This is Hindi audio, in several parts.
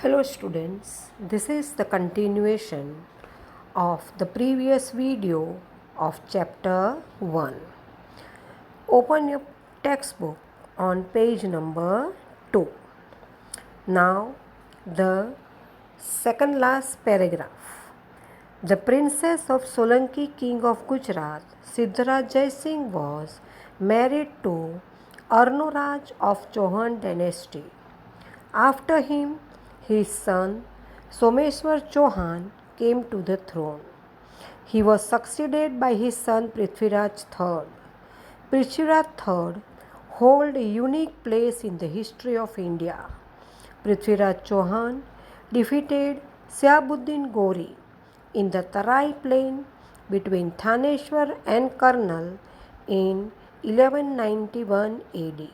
Hello students, this is the continuation of the previous video of chapter 1. Open your textbook on page number 2. Now the second last paragraph. The princess of Solanki, king of Gujarat, Siddharaj Jai Singh, was married to Arnoraj of Chauhan dynasty. After him, his son Someshwar Chauhan came to the throne. He was succeeded by his son Prithviraj III. Prithviraj III held a unique place in the history of India. Prithviraj Chauhan defeated Siabuddin Gori in the Tarai plain between Thaneshwar and Karnal in 1191 AD.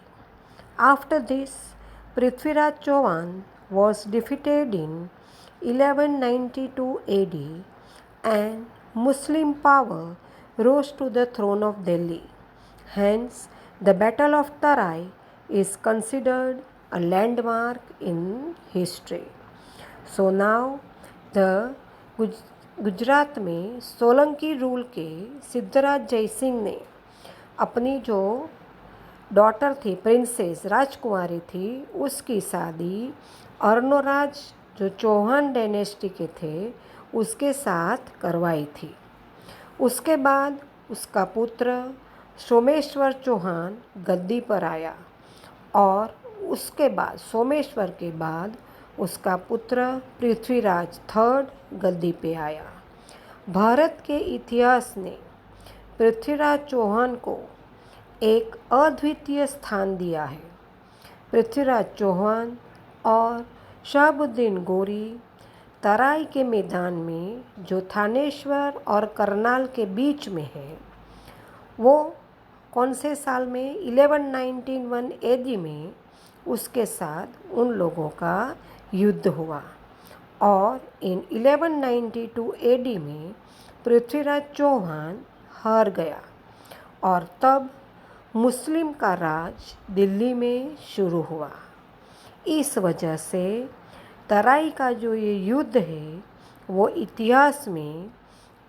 After this, Prithviraj Chauhan was defeated in 1192 AD and Muslim power rose to the throne of Delhi. Hence, the Battle of Tarai is considered a landmark in history. So now, the Gujarat में सोलंकी रूल के सिद्धराज जयसिंह ने अपनी जो डॉटर थी, प्रिंसेस राजकुमारी थी, उसकी शादी अर्नोराज जो चौहान डायनेस्टी के थे उसके साथ करवाई थी। उसके बाद उसका पुत्र सोमेश्वर चौहान गद्दी पर आया और उसके बाद सोमेश्वर के बाद उसका पुत्र पृथ्वीराज थर्ड गद्दी पे आया। भारत के इतिहास ने पृथ्वीराज चौहान को एक अद्वितीय स्थान दिया है। पृथ्वीराज चौहान और शहाबुद्दीन गोरी तराई के मैदान में जो थानेश्वर और करनाल के बीच में है, वो कौन से साल में 1191 एडी में उसके साथ उन लोगों का युद्ध हुआ और इन 1192 एडी में पृथ्वीराज चौहान हार गया और तब मुस्लिम का राज दिल्ली में शुरू हुआ। इस वजह से तराई का जो ये युद्ध है वो इतिहास में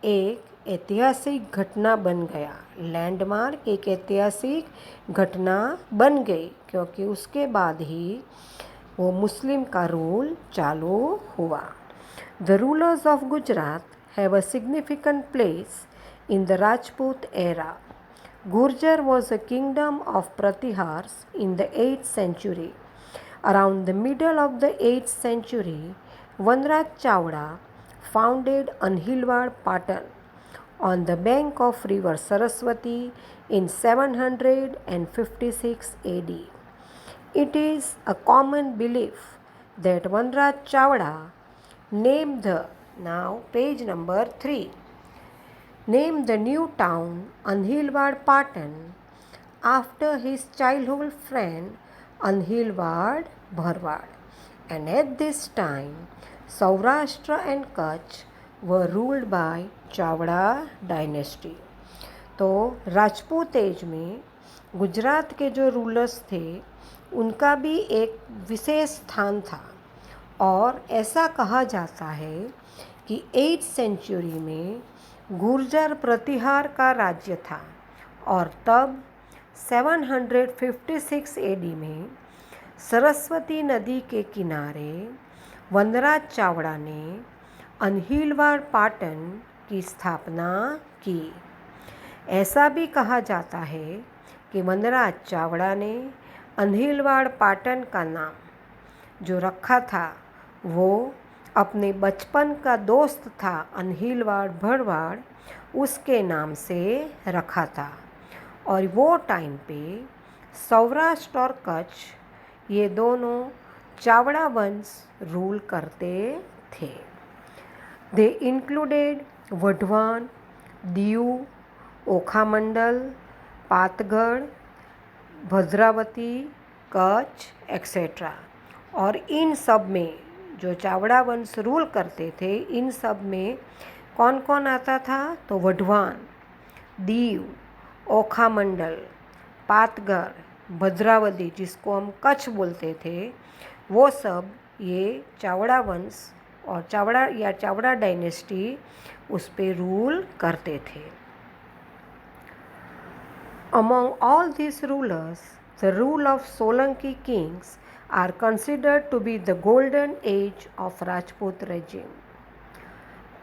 एक ऐतिहासिक घटना बन गया, लैंडमार्क एक ऐतिहासिक घटना बन गई, क्योंकि उसके बाद ही वो मुस्लिम का रूल चालू हुआ। The rulers of Gujarat have a significant place in the Rajput era. Gurjar was a kingdom of Pratihars in the 8th century. Around the middle of the 8th century, Vanraj Chavda founded Anhilwad Patan on the bank of river Saraswati in 756 AD. It is a common belief that Vanraj Chavda named the, now page number 3, named the new town Anhilwad Patan after his childhood friend Anhilwad Bharwad. And at this time, Saurashtra and Kutch were ruled by Chavda dynasty. तो राजपूत एज में गुजरात के जो रूलर्स थे उनका भी एक विशेष स्थान था और ऐसा कहा जाता है कि 8th सेंचुरी में गुर्जर प्रतिहार का राज्य था और तब 756 एडी में सरस्वती नदी के किनारे वनराज चावड़ा ने अनहिलवाड़ पाटन की स्थापना की। ऐसा भी कहा जाता है कि वनराज चावड़ा ने अनहिलवाड़ पाटन का नाम जो रखा था वो अपने बचपन का दोस्त था अनहिलवाड़ भरवाड़, उसके नाम से रखा था। और वो टाइम पे सौराष्ट्र और कच्छ ये दोनों चावड़ा वंश रूल करते थे। दे इंक्लूडेड वढवान, दीव, ओखामंडल, पातगढ़, भद्रावती, कच्छ एक्सेट्रा। और इन सब में जो चावड़ा वंश रूल करते थे, इन सब में कौन कौन आता था? तो वढवान, दीव, ओखामंडल, पातगढ़, भद्रावती जिसको हम कच्छ बोलते थे, वो सब ये चावड़ा वंश और चावड़ा डायनेस्टी उस पे रूल करते थे। Among all these rulers, the rule of Solanki kings are considered to be the golden age of Rajput regime.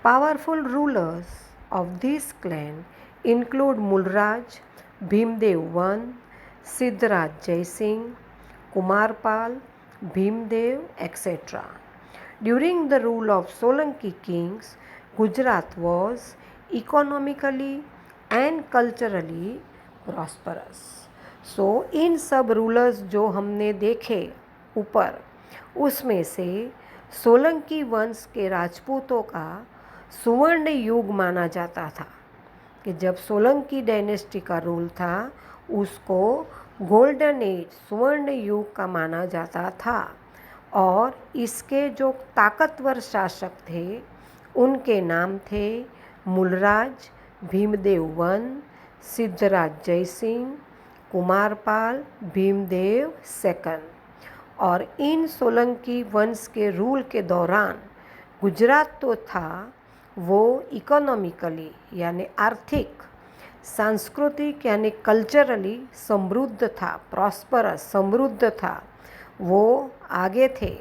Powerful rulers of this clan include Mulraj, Bhimdev I, Siddharaj Jaisingh, Kumarpal, Bhimdev, etc. During the rule of Solanki kings, Gujarat was economically and culturally prosperous. So इन सब रूलर्स जो हमने देखे ऊपर, उसमें से सोलंकी वंश के राजपूतों का सुवर्ण युग माना जाता था कि जब सोलंकी डायनेस्टी का रूल था उसको गोल्डन एज, स्वर्ण युग का माना जाता था। और इसके जो ताकतवर शासक थे उनके नाम थे मूलराज, भीमदेव I, सिद्धराज जयसिंह, कुमारपाल, भीमदेव II। और इन सोलंकी वंश के रूल के दौरान गुजरात तो था, वो इकोनॉमिकली यानी आर्थिक, सांस्कृतिक यानी कल्चरली समृद्ध था, प्रॉस्परस, समृद्ध था, वो आगे थे।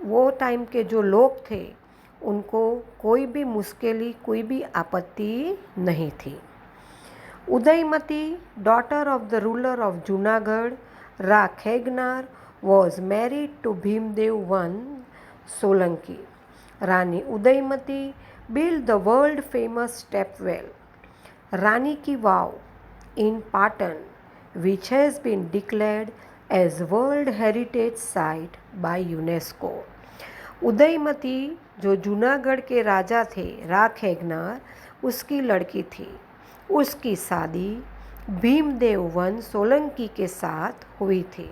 वो टाइम के जो लोग थे उनको कोई भी मुश्किल, कोई भी आपत्ति नहीं थी। Udaymati, daughter of the ruler of Junagadh, Ra Khegnar, was married to Bhimdev I Solanki. Rani Udaymati built the world-famous stepwell, Rani Ki Vav, in Patan, which has been declared as World Heritage Site by UNESCO. Udayamati जो जूनागढ़ के राजा थे, रा खैगनार, उसकी लड़की थी। उसकी शादी भीमदेव I सोलंकी के साथ हुई थी।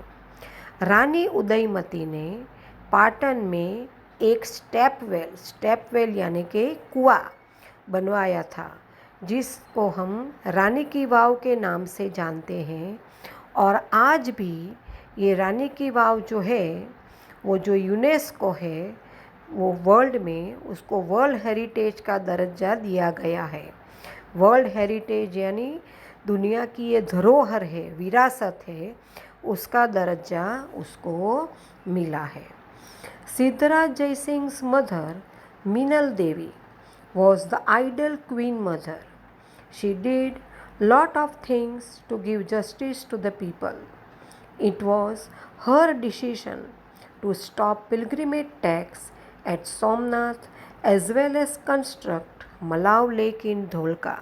रानी उदयमती ने पाटन में एक स्टेपवेल यानी कि कुआं बनवाया था, जिसको हम रानी की वाव के नाम से जानते हैं। और आज भी ये रानी की वाव जो है, वो जो यूनेस्को है, वो वर्ल्ड में उसको वर्ल्ड हेरिटेज का दर्जा दिया गया है। वर्ल्ड हेरिटेज यानी दुनिया की ये धरोहर है, विरासत है, उसका दर्जा उसको मिला है। Siddharaj Jaysingh's mother, Minal Devi, was the ideal queen mother. She did lot of things to give justice to the people. It was her decision to stop pilgrimage tax at Somnath as well as construct Malav lake in Dholka.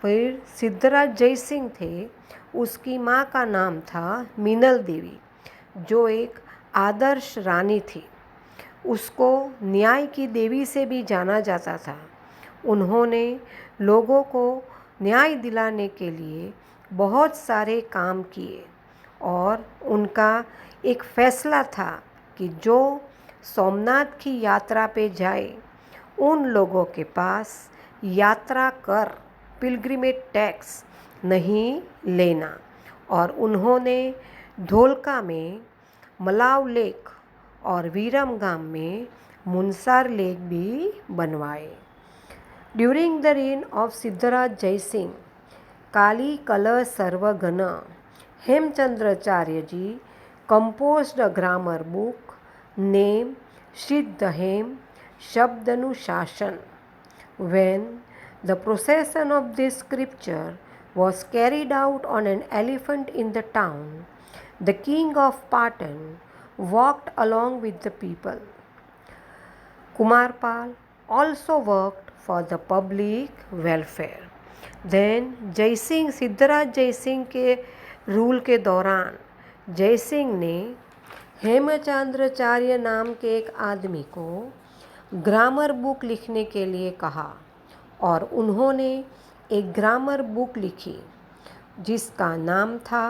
फिर सिद्धराज जयसिंह थे, उसकी माँ का नाम था मीनल देवी, जो एक आदर्श रानी थी। उसको न्याय की देवी से भी जाना जाता था। उन्होंने लोगों को न्याय दिलाने के लिए बहुत सारे काम किए और उनका एक फैसला था कि जो सोमनाथ की यात्रा पे जाए उन लोगों के पास यात्रा कर, पिलग्रिमेज टैक्स नहीं लेना। और उन्होंने धोलका में मलाव लेक और वीरमगाम में मुनसार लेक भी बनवाए। During the reign of Siddharaj Jaysingh, काली कलह सर्वगण, हेमचंद्राचार्य जी composed a grammar book named Siddhahem Shabdanushasan. When the procession of this scripture was carried out on an elephant in the town, the king of Patan walked along with the people. Kumarpal also worked for the public welfare. Then Jaisingh, Siddharaj Jaisingh के रूल के दौरान जयसिंह ने हेमचंद्राचार्य नाम के एक आदमी को ग्रामर बुक लिखने के लिए कहा और उन्होंने एक ग्रामर बुक लिखी जिसका नाम था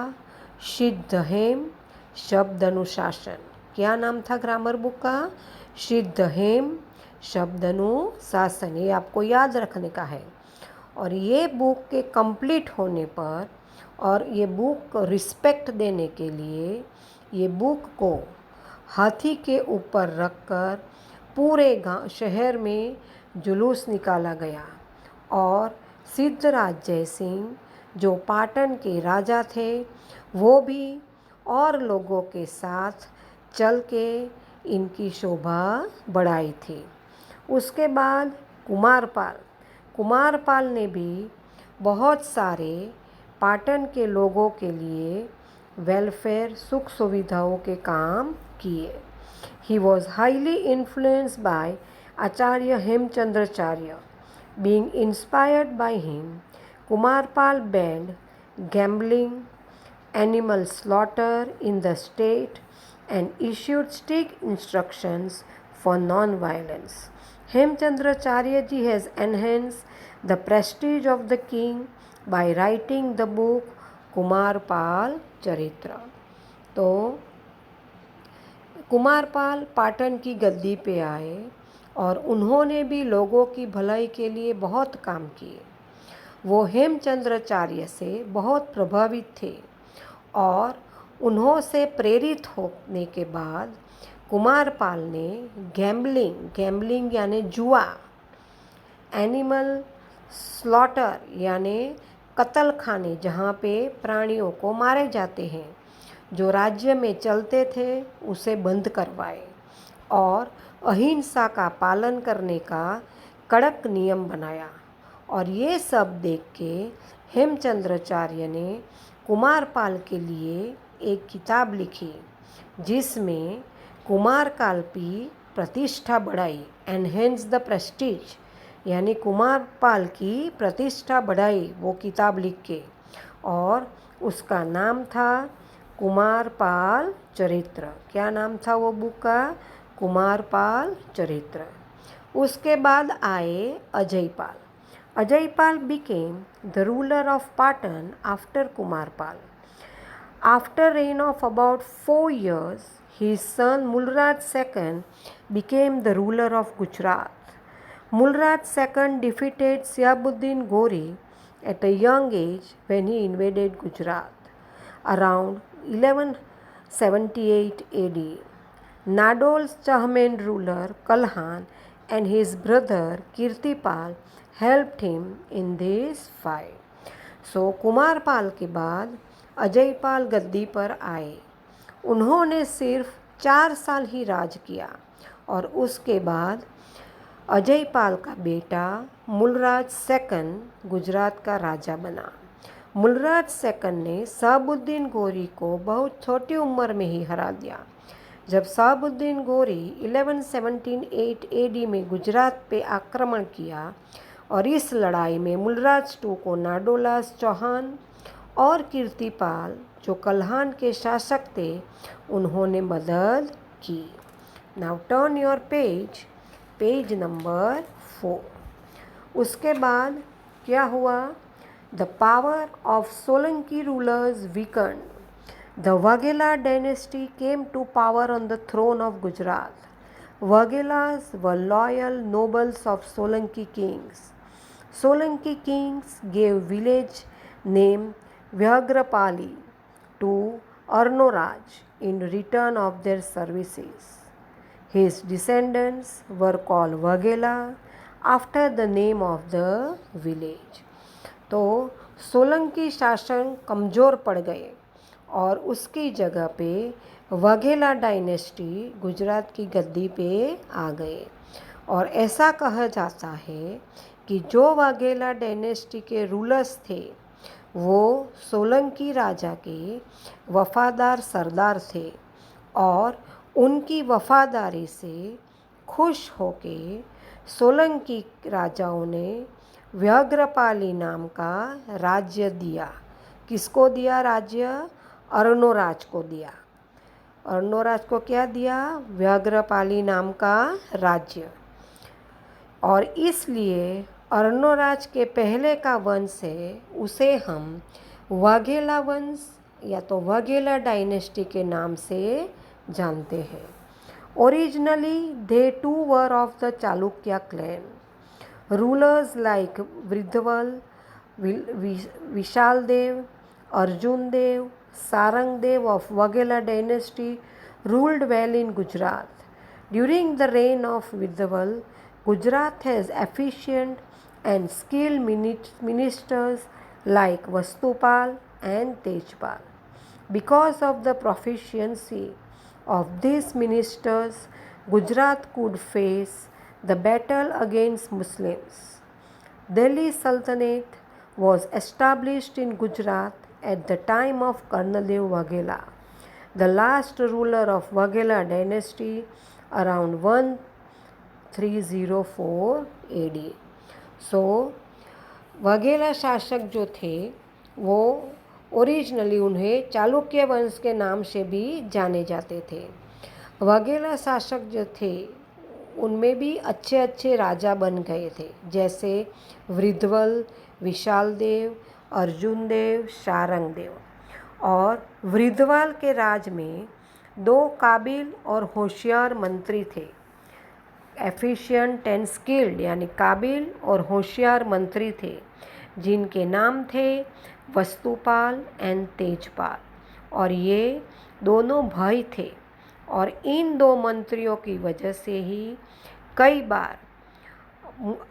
सिद्धहेम शब्दानुशासन। क्या नाम था ग्रामर बुक का? सिद्धहेम शब्दानुशासन। ये आपको याद रखने का है। और ये बुक के कंप्लीट होने पर और ये बुक को रिस्पेक्ट देने के लिए ये बुक को हाथी के ऊपर रखकर पूरे गांव शहर में जुलूस निकाला गया और सिद्धराज जयसिंह जो पाटन के राजा थे वो भी और लोगों के साथ चल के इनकी शोभा बढ़ाई थी। उसके बाद कुमारपाल ने भी बहुत सारे पाटन के लोगों के लिए वेलफेयर सुख सुविधाओं के काम किए। He was highly influenced by Acharya Hemchandracharya. Being inspired by him, Kumarpal banned gambling, animal slaughter in the state, and issued strict instructions for non-violence. Hemchandracharya ji has enhanced the prestige of the king by writing the book Kumarpal चरित्र। तो कुमारपाल पाटन की गद्दी पे आए और उन्होंने भी लोगों की भलाई के लिए बहुत काम किए। वो हेमचंद्राचार्य से बहुत प्रभावित थे और उन्हों से प्रेरित होने के बाद कुमारपाल ने गैम्बलिंग यानी जुआ, एनिमल स्लॉटर यानी कत्ल खाने जहाँ पे प्राणियों को मारे जाते हैं जो राज्य में चलते थे उसे बंद करवाए और अहिंसा का पालन करने का कड़क नियम बनाया। और ये सब देख के हेमचंद्राचार्य ने कुमारपाल के लिए एक किताब लिखी जिसमें कुमारपाल की प्रतिष्ठा बढ़ाई, एनहेंस द प्रेस्टीज, यानी कुमारपाल की प्रतिष्ठा बढ़ाई वो किताब लिख के, और उसका नाम था कुमारपाल चरित्र। क्या नाम था वो बुक का? कुमारपाल चरित्र। उसके बाद आए Ajaypal. Ajaypal became the ruler of Patan after Kumarpal. After reign of about 4 years, his son Mulraj II became the ruler of Gujarat. Mulraj II defeated Siabuddin Ghori at a young age when he invaded Gujarat around 1178 AD. Nadol's Chahman ruler Kalhan and his brother Kirtipal helped him in this fight. So Kumarpal के बाद अजयपाल गद्दी पर आए। उन्होंने सिर्फ 4 साल ही राज किया और उसके बाद अजयपाल का बेटा मूलराज II गुजरात का राजा बना। मूलराज II ने शहाबुद्दीन गौरी को बहुत छोटी उम्र में ही हरा दिया। जब शहाबुद्दीन गौरी 1178 AD में गुजरात पे आक्रमण किया और इस लड़ाई में मूलराज II को नाडोलास चौहान और कीर्तिपाल जो कल्हान के शासक थे उन्होंने मदद की। Now turn your page number 4। उसके बाद क्या हुआ? The power of Solanki rulers weaken. The Vaghela dynasty came to power on the throne of Gujarat. Vaghelas were loyal nobles of Solanki kings. Solanki kings gave village name Vyagrapali to Arnoraj in return of their services. His descendants were called Vaghela after the name of the village. तो सोलंकी शासन कमज़ोर पड़ गए और उसकी जगह पे वाघेला डायनेस्टी गुजरात की गद्दी पे आ गए। और ऐसा कहा जाता है कि जो वाघेला डायनेस्टी के रूलर्स थे वो सोलंकी राजा के वफादार सरदार थे और उनकी वफादारी से खुश होके सोलंकी राजाओं ने व्याघ्रपाली नाम का राज्य दिया। किसको दिया राज्य? अर्णोराज को दिया। अर्णोराज को क्या दिया? व्याघ्रपाली नाम का राज्य। और इसलिए अर्णोराज के पहले का वंश है उसे हम वाघेला वंश या तो वाघेला डायनेस्टी के नाम से जानते हैं। Originally they too were of the Chalukya clan. Rulers like Vridhaval, Vishal Dev, Arjun Dev, Sarang Dev of Vaghela dynasty ruled well in Gujarat. During the reign of Vidwal, Gujarat has efficient and skilled ministers like Vastupal and Tejpal. Because of the proficiency of these ministers, Gujarat could face the battle against Muslims. Delhi Sultanate was established in Gujarat at the time of Karnadev Waghela, the last ruler of Waghela dynasty around 1304 AD. So Vaghela शासक जो थे वो ओरिजिनली उन्हें चालुक्य वंश के नाम से भी जाने जाते थे। वाघेला शासक जो थे उनमें भी अच्छे अच्छे राजा बन गए थे, जैसे वृद्धवल, विशाल देव, अर्जुन देव, शारंग देव। और वृद्धवाल के राज में 2 काबिल और होशियार मंत्री थे, एफिशिएंट एंड स्किल्ड, यानी काबिल और होशियार मंत्री थे, जिनके नाम थे वस्तुपाल एंड तेजपाल। और ये दोनों भाई थे और इन 2 मंत्रियों की वजह से ही कई बार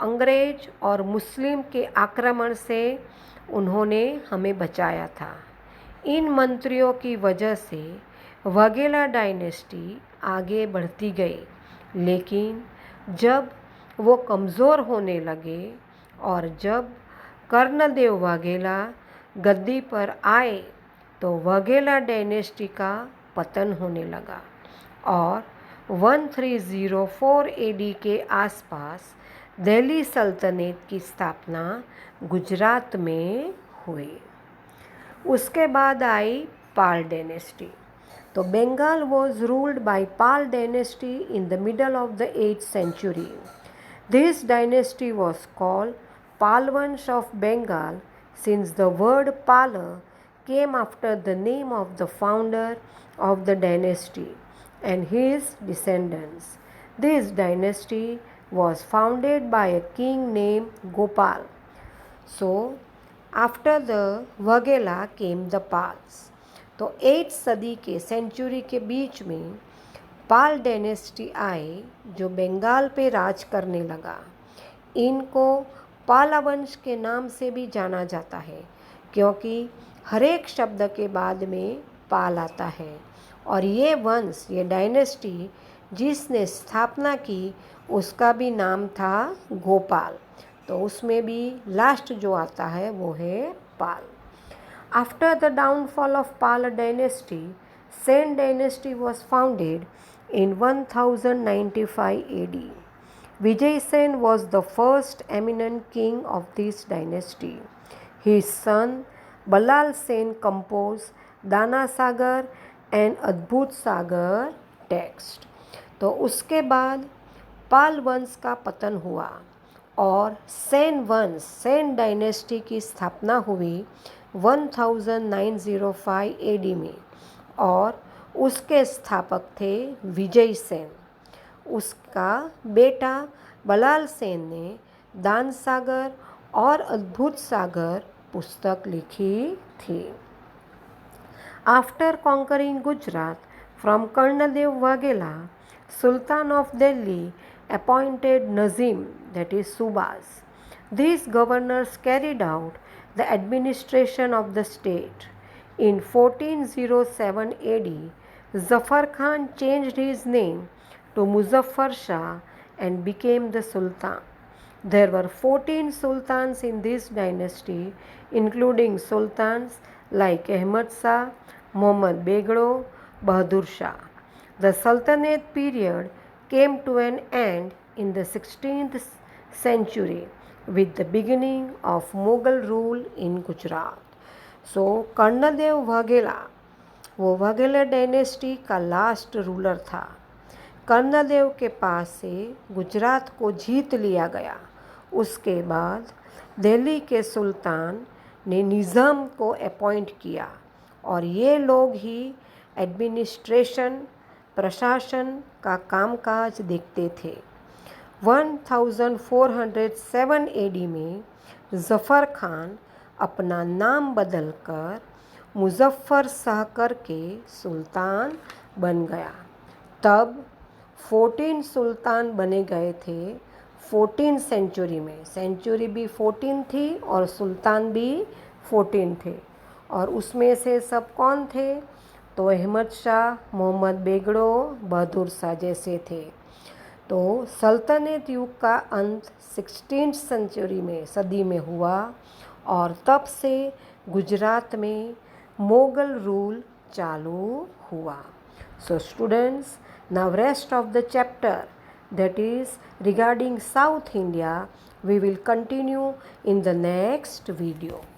अंग्रेज और मुस्लिम के आक्रमण से उन्होंने हमें बचाया था। इन मंत्रियों की वजह से वाघेला डायनेस्टी आगे बढ़ती गई, लेकिन जब वो कमज़ोर होने लगे और जब कर्णदेव वाघेला गद्दी पर आए तो वाघेला डायनेस्टी का पतन होने लगा और 1304 AD के आसपास दिल्ली सल्तनत की स्थापना गुजरात में हुई। उसके बाद आई पाल डायनेस्टी। तो Bengal was ruled by Pal dynasty in the middle of the 8th century. This dynasty was called Palvansh of Bengal since the word Pala came after the name of the founder of the dynasty and his descendants. This dynasty was founded by a king named Gopal. So, after the Waghela came the Pals. तो 8th सदी के सेंचुरी के बीच में पाल डायनेस्टी आए जो बंगाल पे राज करने लगा। इनको पाला वंश के नाम से भी जाना जाता है क्योंकि हर एक शब्द के बाद में पाल आता है और ये वंश, ये डायनेस्टी जिसने स्थापना की उसका भी नाम था गोपाल। तो उसमें भी लास्ट जो आता है वो है पाल। After the downfall of Pala dynasty, Sen dynasty was founded in 1095 AD. Vijay Sen was the first eminent king of this dynasty. His son Balal Sen composed Dana Sagar and Adbhut Sagar text. तो उसके बाद पाल वंश का पतन हुआ और सेन वंश, सेन डायनेस्टी की स्थापना हुई 1905 AD में और उसके स्थापक थे विजय सेन। उसका बेटा बलाल सेन ने दान सागर और अद्भुत सागर पुस्तक लिखी थी। After conquering Gujarat from Karnadev Waghela, Sultan of Delhi appointed Nazim, that is Subas. These governors carried out the administration of the state. In 1407 AD, Zafar Khan changed his name to Muzaffar Shah and became the Sultan. There were 14 sultans in this dynasty, including sultans like Ahmad Shah, Muhammad Begdo, Bahadur Shah. The Sultanate period came to an end in the 16th century with the beginning of Mughal rule in Gujarat. So, Karandev Vaghela वो वाघेला डायनेस्टी का लास्ट रूलर था। कर्णदेव के पास से गुजरात को जीत लिया गया। उसके बाद दिल्ली के सुल्तान ने निज़ाम को अपॉइंट किया और ये लोग ही एडमिनिस्ट्रेशन, प्रशासन का कामकाज देखते थे। 1407 AD में ज़फ़र खान अपना नाम बदलकर मुज़फ़्फ़र शाह करके सुल्तान बन गया। तब 14 सुल्तान बने गए थे 14 सेंचुरी में। सेंचुरी भी 14 थी और सुल्तान भी 14 थे। और उसमें से सब कौन थे? तो अहमद शाह, मोहम्मद बेगड़ो, बहादुर शाह जैसे थे। तो सल्तनत युग का अंत 16th सेंचुरी में, सदी में हुआ और तब से गुजरात में मुगल रूल चालू हुआ। So students, now rest of the chapter, that is regarding South India, we will continue in the next video.